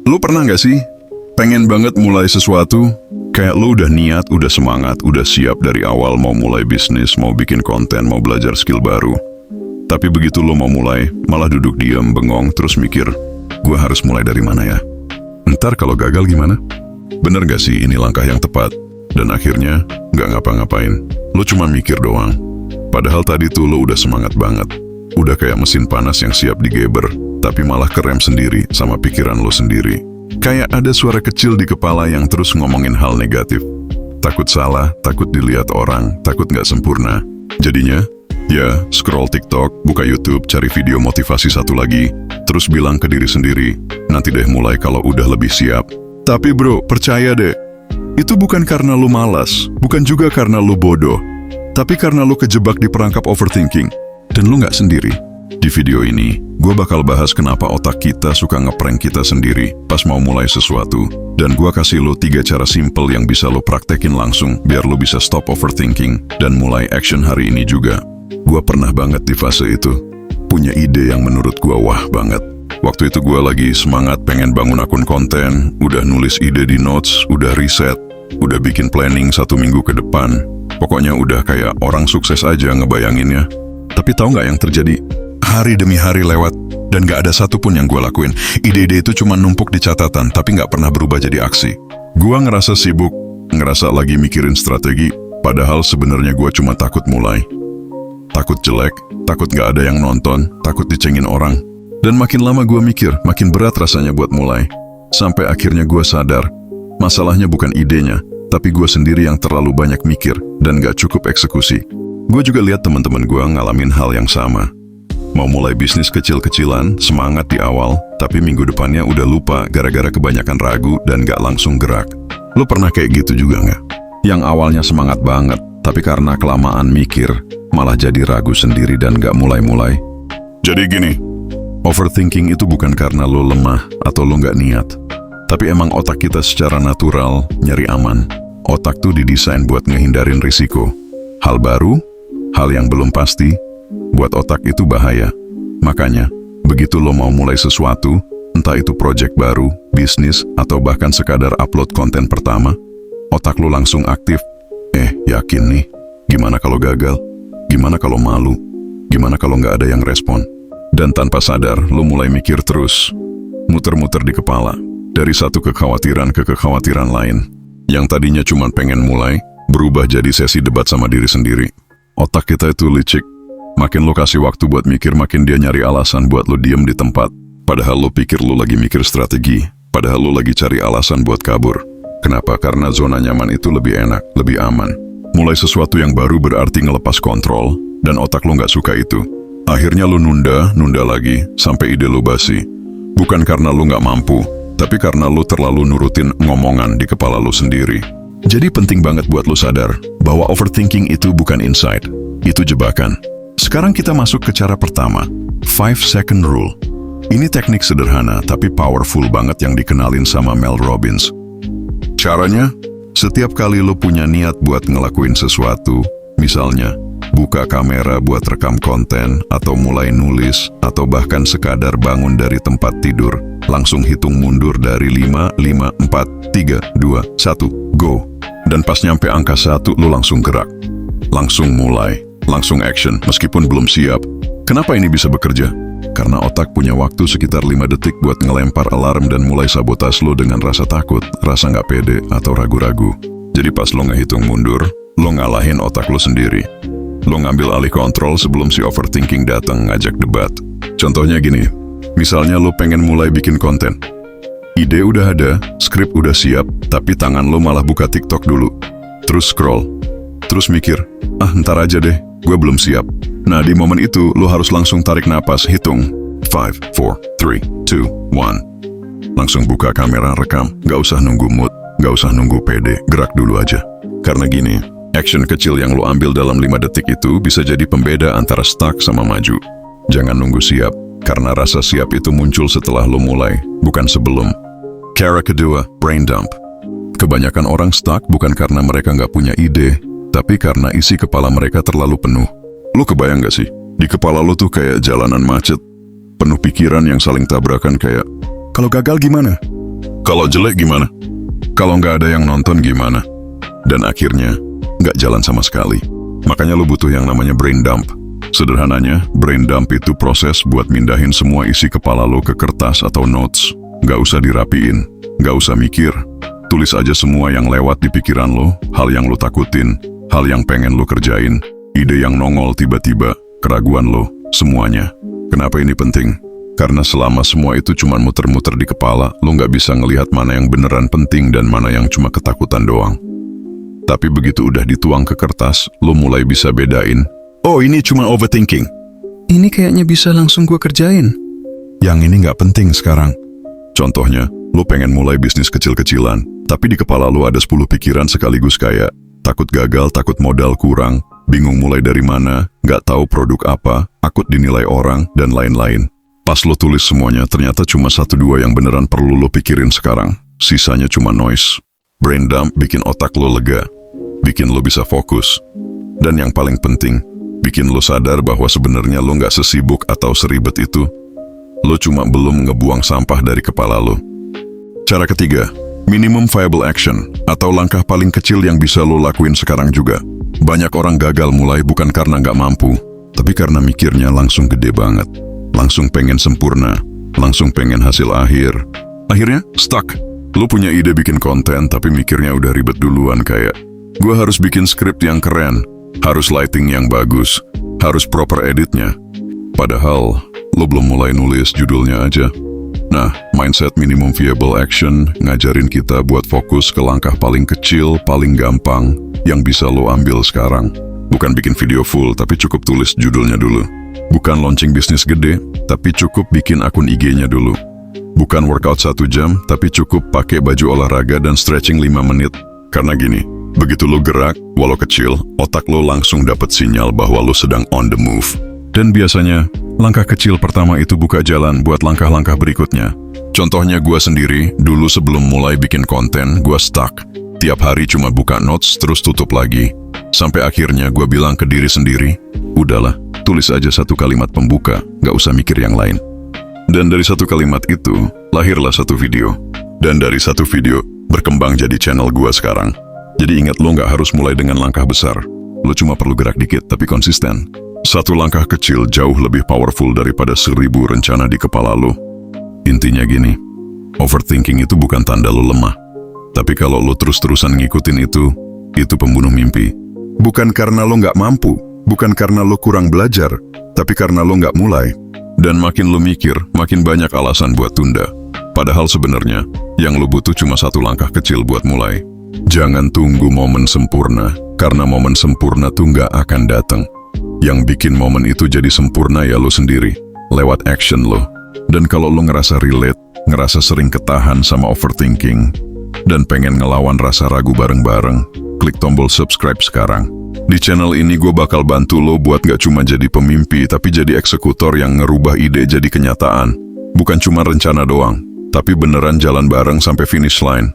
Lu pernah gak sih pengen banget mulai sesuatu? Kayak lu udah niat, udah semangat, udah siap dari awal mau mulai bisnis, mau bikin konten, mau belajar skill baru. Tapi begitu lu mau mulai, malah duduk diam, bengong, terus mikir, gue harus mulai dari mana ya? Ntar kalau gagal gimana? Bener gak sih ini langkah yang tepat? Dan akhirnya gak ngapa-ngapain. Lu cuma mikir doang. Padahal tadi tuh lu udah semangat banget. Udah kayak mesin panas yang siap digeber, tapi malah kerem sendiri sama pikiran lu sendiri. Kayak ada suara kecil di kepala yang terus ngomongin hal negatif. Takut salah, takut dilihat orang, takut gak sempurna. Jadinya, ya scroll TikTok, buka YouTube, cari video motivasi satu lagi, terus bilang ke diri sendiri, nanti deh mulai kalau udah lebih siap. Tapi bro, percaya deh, itu bukan karena lu malas, bukan juga karena lu bodoh, tapi karena lu kejebak di perangkap overthinking. Dan lu gak sendiri. Di video ini, gue bakal bahas kenapa otak kita suka ngeprank kita sendiri pas mau mulai sesuatu. Dan gue kasih lu 3 cara simple yang bisa lu praktekin langsung biar lu bisa stop overthinking dan mulai action hari ini juga. Gue pernah banget di fase itu. Punya ide yang menurut gue wah banget. Waktu itu gue lagi semangat pengen bangun akun konten, udah nulis ide di notes, udah riset, udah bikin planning 1 minggu ke depan. Pokoknya udah kayak orang sukses aja ngebayanginnya. Tapi tahu nggak yang terjadi? Hari demi hari lewat, dan nggak ada satupun yang gue lakuin. Ide-ide itu cuma numpuk di catatan, tapi nggak pernah berubah jadi aksi. Gue ngerasa sibuk, ngerasa lagi mikirin strategi, padahal sebenarnya gue cuma takut mulai. Takut jelek, takut nggak ada yang nonton, takut dicengin orang. Dan makin lama gue mikir, makin berat rasanya buat mulai. Sampai akhirnya gue sadar, masalahnya bukan idenya, tapi gue sendiri yang terlalu banyak mikir dan nggak cukup eksekusi. Gue juga lihat teman-teman gue ngalamin hal yang sama. Mau mulai bisnis kecil-kecilan, semangat di awal, tapi minggu depannya udah lupa gara-gara kebanyakan ragu dan gak langsung gerak. Lu pernah kayak gitu juga gak? Yang awalnya semangat banget, tapi karena kelamaan mikir, malah jadi ragu sendiri dan gak mulai-mulai. Jadi gini, overthinking itu bukan karena lu lemah atau lu gak niat. Tapi emang otak kita secara natural nyari aman. Otak tuh didesain buat ngehindarin risiko. Hal baru, hal yang belum pasti, buat otak itu bahaya. Makanya, begitu lo mau mulai sesuatu, entah itu proyek baru, bisnis, atau bahkan sekadar upload konten pertama, otak lo langsung aktif. Yakin nih, gimana kalau gagal? Gimana kalau malu? Gimana kalau nggak ada yang respon? Dan tanpa sadar, lo mulai mikir terus, muter-muter di kepala, dari satu kekhawatiran ke kekhawatiran lain. Yang tadinya cuma pengen mulai, berubah jadi sesi debat sama diri sendiri. Otak kita itu licik. Makin lo kasih waktu buat mikir, makin dia nyari alasan buat lo diem di tempat. Padahal lo pikir lo lagi mikir strategi. Padahal lo lagi cari alasan buat kabur. Kenapa? Karena zona nyaman itu lebih enak, lebih aman. Mulai sesuatu yang baru berarti ngelepas kontrol, dan otak lo gak suka itu. Akhirnya lo nunda lagi, sampai ide lo basi. Bukan karena lo gak mampu, tapi karena lo terlalu nurutin ngomongan di kepala lo sendiri. Jadi penting banget buat lo sadar, bahwa overthinking itu bukan insight, itu jebakan. Sekarang kita masuk ke cara pertama, 5-second rule. Ini teknik sederhana tapi powerful banget yang dikenalin sama Mel Robbins. Caranya, setiap kali lo punya niat buat ngelakuin sesuatu, misalnya buka kamera buat rekam konten, atau mulai nulis, atau bahkan sekadar bangun dari tempat tidur, langsung hitung mundur dari 5, 4, 3, 2, 1, go. Dan pas nyampe angka 1, lo langsung gerak. Langsung mulai. Langsung action, meskipun belum siap. Kenapa ini bisa bekerja? Karena otak punya waktu sekitar 5 detik buat ngelempar alarm dan mulai sabotas lo dengan rasa takut, rasa nggak pede, atau ragu-ragu. Jadi pas lo ngehitung mundur, lo ngalahin otak lo sendiri. Lo ngambil alih kontrol sebelum si overthinking datang ngajak debat. Contohnya gini, misalnya lo pengen mulai bikin konten. Ide udah ada, skrip udah siap, tapi tangan lo malah buka TikTok dulu. Terus scroll. Terus mikir, ntar aja deh. Gue belum siap. Nah, di momen itu, lo harus langsung tarik napas, hitung. 5, 4, 3, 2, 1. Langsung buka kamera, rekam. Gak usah nunggu mood, gak usah nunggu pede, gerak dulu aja. Karena gini, action kecil yang lo ambil dalam 5 detik itu bisa jadi pembeda antara stuck sama maju. Jangan nunggu siap, karena rasa siap itu muncul setelah lo mulai, bukan sebelum. Cara kedua, brain dump. Kebanyakan orang stuck bukan karena mereka nggak punya ide, tapi karena isi kepala mereka terlalu penuh. Lo kebayang gak sih? Di kepala lo tuh kayak jalanan macet, penuh pikiran yang saling tabrakan kayak, kalau gagal gimana? Kalau jelek gimana? Kalau nggak ada yang nonton gimana? Dan akhirnya, nggak jalan sama sekali. Makanya lo butuh yang namanya brain dump. Sederhananya, brain dump itu proses buat mindahin semua isi kepala lo ke kertas atau notes. Nggak usah dirapiin, nggak usah mikir. Tulis aja semua yang lewat di pikiran lo, hal yang lo takutin, hal yang pengen lo kerjain, ide yang nongol tiba-tiba, keraguan lo, semuanya. Kenapa ini penting? Karena selama semua itu cuma muter-muter di kepala, lo nggak bisa ngelihat mana yang beneran penting dan mana yang cuma ketakutan doang. Tapi begitu udah dituang ke kertas, lo mulai bisa bedain. Oh, ini cuma overthinking. Ini kayaknya bisa langsung gue kerjain. Yang ini nggak penting sekarang. Contohnya, lo pengen mulai bisnis kecil-kecilan, tapi di kepala lo ada 10 pikiran sekaligus kayak takut gagal, takut modal kurang, bingung mulai dari mana, nggak tahu produk apa, takut dinilai orang, dan lain-lain. Pas lo tulis semuanya, ternyata cuma 1-2 yang beneran perlu lo pikirin sekarang. Sisanya cuma noise. Brain dump bikin otak lo lega, bikin lo bisa fokus. Dan yang paling penting, bikin lo sadar bahwa sebenarnya lo nggak sesibuk atau seribet itu. Lo cuma belum ngebuang sampah dari kepala lo. Cara ketiga, minimum viable action, atau langkah paling kecil yang bisa lo lakuin sekarang juga. Banyak orang gagal mulai bukan karena nggak mampu, tapi karena mikirnya langsung gede banget. Langsung pengen sempurna, langsung pengen hasil akhir. Akhirnya, stuck. Lo punya ide bikin konten, tapi mikirnya udah ribet duluan kayak, gue harus bikin skrip yang keren, harus lighting yang bagus, harus proper editnya. Padahal, lo belum mulai nulis judulnya aja. Nah, mindset minimum viable action ngajarin kita buat fokus ke langkah paling kecil, paling gampang, yang bisa lo ambil sekarang. Bukan bikin video full, tapi cukup tulis judulnya dulu. Bukan launching bisnis gede, tapi cukup bikin akun IG-nya dulu. Bukan workout 1 jam, tapi cukup pakai baju olahraga dan stretching 5 menit. Karena gini, begitu lo gerak, walau kecil, otak lo langsung dapat sinyal bahwa lo sedang on the move. Dan biasanya, langkah kecil pertama itu buka jalan buat langkah-langkah berikutnya. Contohnya gue sendiri, dulu sebelum mulai bikin konten, gue stuck. Tiap hari cuma buka notes, terus tutup lagi. Sampai akhirnya gue bilang ke diri sendiri, udahlah, tulis aja 1 kalimat pembuka, gak usah mikir yang lain. Dan dari 1 kalimat itu, lahirlah 1 video. Dan dari 1 video, berkembang jadi channel gue sekarang. Jadi ingat, lo gak harus mulai dengan langkah besar. Lo cuma perlu gerak dikit tapi konsisten. 1 langkah kecil jauh lebih powerful daripada 1000 rencana di kepala lo. Intinya gini, overthinking itu bukan tanda lo lemah. Tapi kalau lo terus-terusan ngikutin itu pembunuh mimpi. Bukan karena lo gak mampu, bukan karena lo kurang belajar, tapi karena lo gak mulai. Dan makin lo mikir, makin banyak alasan buat tunda. Padahal sebenarnya, yang lo butuh cuma 1 langkah kecil buat mulai. Jangan tunggu momen sempurna, karena momen sempurna tuh gak akan datang. Yang bikin momen itu jadi sempurna ya lo sendiri, lewat action lo. Dan kalau lo ngerasa relate, ngerasa sering ketahan sama overthinking, dan pengen ngelawan rasa ragu bareng-bareng, klik tombol subscribe sekarang. Di channel ini gue bakal bantu lo buat gak cuma jadi pemimpi, tapi jadi eksekutor yang ngerubah ide jadi kenyataan. Bukan cuma rencana doang, tapi beneran jalan bareng sampai finish line.